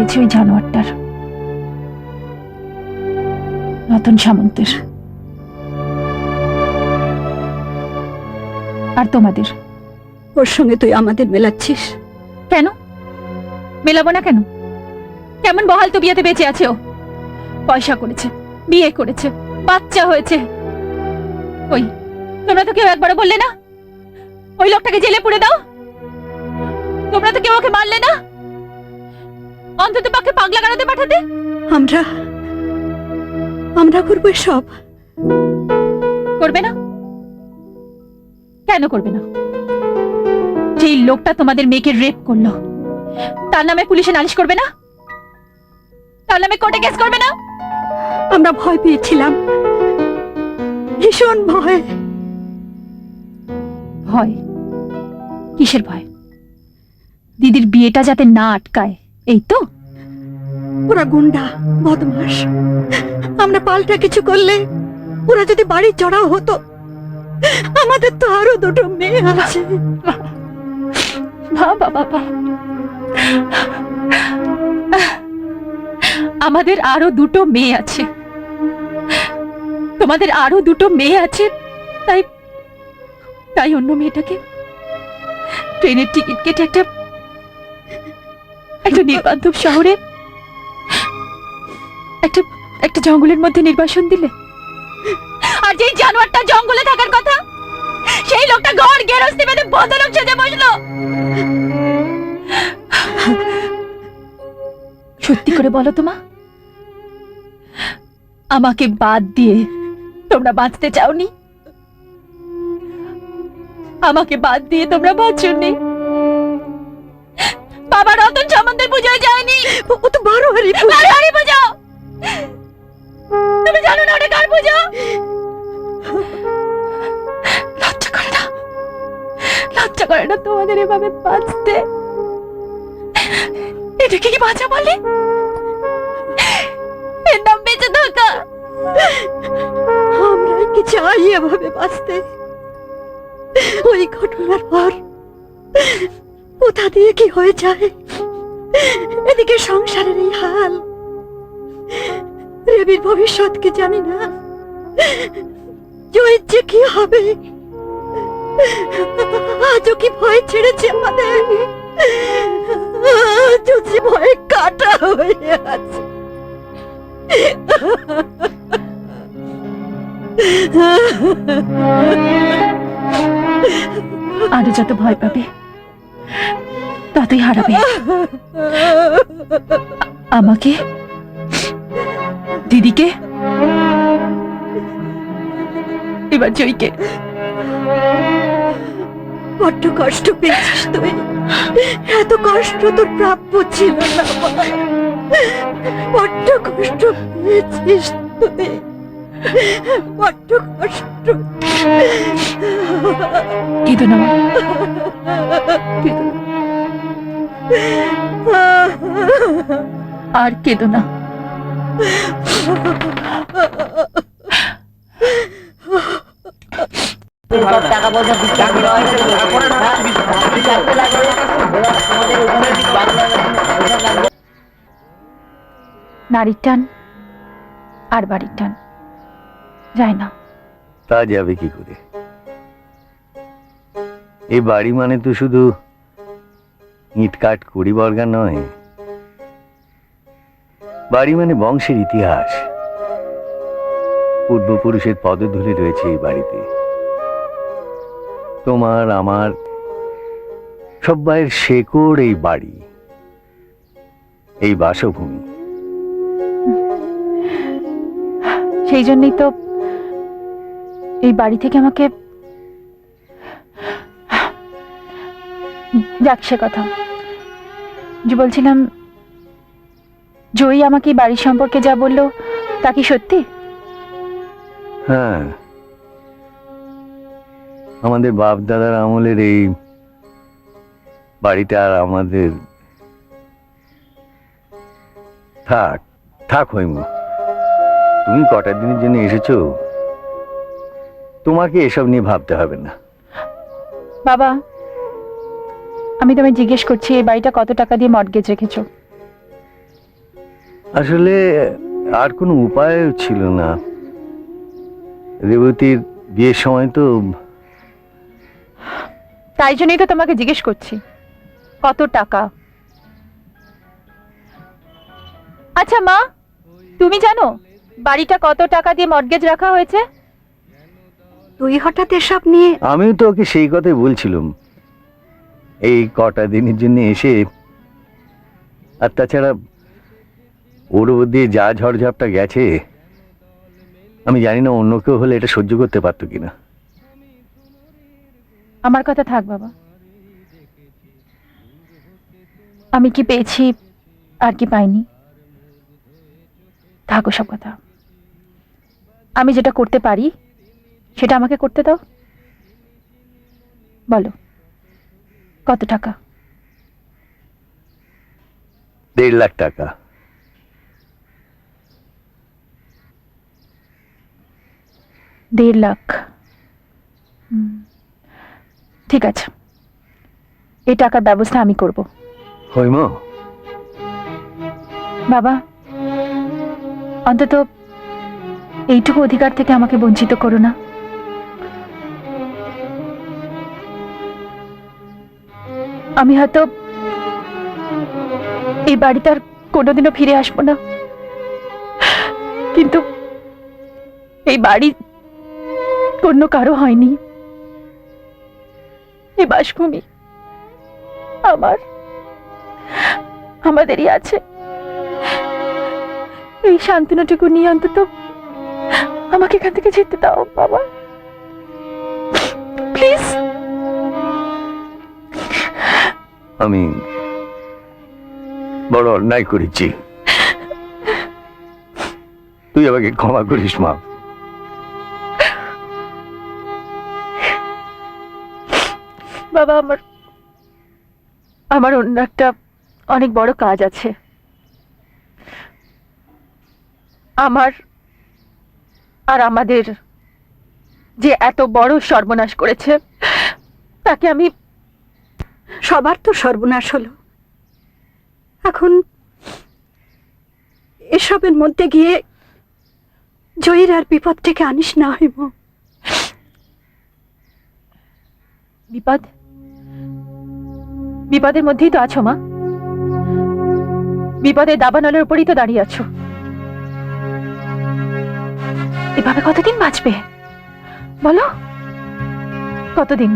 হয়েছে ওই জানোয়ারটার, রতন সামন্তের। আর তোমাদের ওর সঙ্গে তুই আমাদের মেলাচ্ছিস কেন? মেলাবো না কেন? কেমন বহাল তো বিয়েতে বেঁচে আছে ও। পয়সা করেছে, বিয়ে করেছে, বাচ্চা হয়েছে। ওই তোমরা তো কেউ একবারও বললে না ওই লোকটাকে জেলে পুরে দাও? তোমরা তো কেউ ওকে মারলে না, অন্তত পক্ষে পাগলা গাড়াতে পাঠাতে। আমরা আমরা করবো সব। করবে না? কেন করবে না? যেই লোকটা তোমাদের মেয়েকে রেপ করলো তার নামে পুলিশে নালিশ করবে না? তার নামে কোর্টে কেস করবে না? আমরা ভয় পেয়েছিলাম, ভীষণ ভয়। ভয়? কিসের ভয়? দিদির বিয়েটা যাতে না আটকায়, এই তো? ওরা গুন্ডা, বদমাস। আমরা পাল্টা কিছু করলে ওরা যদি বাড়ি চড়াও হতো। আমাদের তো আরো দুটো মেয়ে আছে। বাবা বাবা, আমাদের আরো দুটো মেয়ে আছে, তোমাদের আরো দুটো মেয়ে আছে, তাই তাই অন্য মেয়েটাকে ট্রেনের টিকিট কেটে একটা নির্বান্ধব শহরে একটা একটা জঙ্গলের মধ্যে নির্বাসন দিলে। আর যেই জানোয়ারটা জঙ্গলে থাকার কথা, সেই লোকটা ঘর গেরস্তি বেঁধে বদলোক সেজে বসলো। সত্যি করে বলো তো মা, আমাকে বাদ দিয়ে তোমরা বাঁচতে চাওনি? আমাকে বাদ দিয়ে তোমরা বাঁচোনি? বাবা রতন সামন্তের পুজোয় যায়নি? ও তো বারোয়ারি পুজো। তুমি জানো না ওটা কার পুজো? লজ্জা করে না? লজ্জা করে না তোমাদের এভাবে বাঁচতে? এটাকে কি বাঁচা বলে? এর নাম বেঁচে থাকা। আমরা কি চাই এভাবে বাঁচতে? ওই ঘটনার পর কোথা দিয়ে কি হয়ে যায়, এদিকে সংসারের এই হাল। রেবির ভবিষ্যৎ কি জানি না, জয়ের যে কি হবে। আজও কি ভয় ছেড়েছে আমাদের? আজও যে ভয়ে কাটা হয়ে আছে। আরো যত ভয় পাবে ততই হারাবে। আমাকে, দিদিকে, এবার জয়কে। বড্ড কষ্ট পেয়েছিস তুই। এত কষ্ট তোর প্রাপ্য ছিল না। বড্ড কষ্ট পেয়েছিস তুই, বড্ড কষ্ট। কেঁদো না মা, কেঁদো না। আর কেঁদো না। নারীর টান আর বাড়ির টান যায় না। তা যাবে কি করে? এই বাড়ি মানে তো শুধু ইট কাঠ কুড়ি বর্গা নয়। বাড়ি মানে বংশের ইতিহাস, পূর্বপুরুষের পদধূলি রয়েছে এই বাড়িতে। তোমার আমার সব্বাইয়ের শেকড় এই বাড়ি, এই বাসভূমি। সেই জন্যই তো এই বাড়ি থেকে আমাকে, যাক সে কথা, যে বলছিলাম জয়ী আমাকে বাড়ির সম্পর্কে যা বললো তা কি সত্যি? হ্যাঁ, আমাদের বাপ দাদার আমলের এই বাড়িটা আর আমাদের। থাক থাক হইমু, তুমি কটা দিনের জন্য এসেছো, তোমাকে এসব নিয়ে ভাবতে হবে না। বাবা, আমি তোমায় জিজ্ঞেস করছি এই বাড়িটা কত টাকা দিয়ে মর্টগেজ রেখেছো? আসলে আর কোনো উপায় ছিল না। রেবতীর বিয়ের সময় তো তাই জন্যই তো তোমাকে জিজ্ঞেস করছি কত টাকা। আচ্ছা মা, তুমি জানো বাড়িটা কত টাকা দিয়ে মর্টগেজ রাখা হয়েছে? তুই হঠাৎ এসব নিয়ে? আমিও তো ওকে সেই কথাই বলছিলাম, এই কটা দিনের জন্য এসে। আর তাছাড়া ওর ওপর দিয়ে যা ঝড়ঝাপটা গেছে, আমি জানি না অন্য কেউ হলে এটা সহ্য করতে পারতো কিনা। আমার কথা থাক বাবা, আমি কি পেয়েছি আর কি পাইনি থাকো সব কথা। আমি যেটা করতে পারি সেটা আমাকে করতে দাও। বলো কত টাকা? 1.5 লাখ টাকা। 1.5 লাখ? ঠিক আছে, এই টাকার ব্যবস্থা আমি করব। হৈম, বাবা, অন্তত এইটুকু অধিকার থেকে আমাকে বঞ্চিত করো না। আমি হয়তো এই বাড়িতে আর কোনোদিনও ফিরে আসবো না, কিন্তু এই বাড়ি অন্য কারো হয়নি। এই বাসভূমি আমাদেরই আছে। এই সান্ত্বনাটুকু নিয়ে অন্তত আমাকে এখান থেকে যেতে দাও বাবা, প্লিজ। আমি বড় অন্যায় করেছি, তুই আমাকে ক্ষমা করিস মা। বাবা, আমার অন্য একটা অনেক বড় কাজ আছে। আমার আর আমাদের যে এত বড় সর্বনাশ করেছে তাকে আমি। সবার তো সর্বনাশ হলো, এখন এসবের মধ্যে গিয়ে জয়ীর আর বিপদ থেকে আনিস না হৈম। বিপদের মধ্যেই তো আছো মা, বিপদের দাবানলের উপরই তো দাঁড়িয়ে আছো। এভাবে কতদিন বাঁচবে বলো? কতদিন?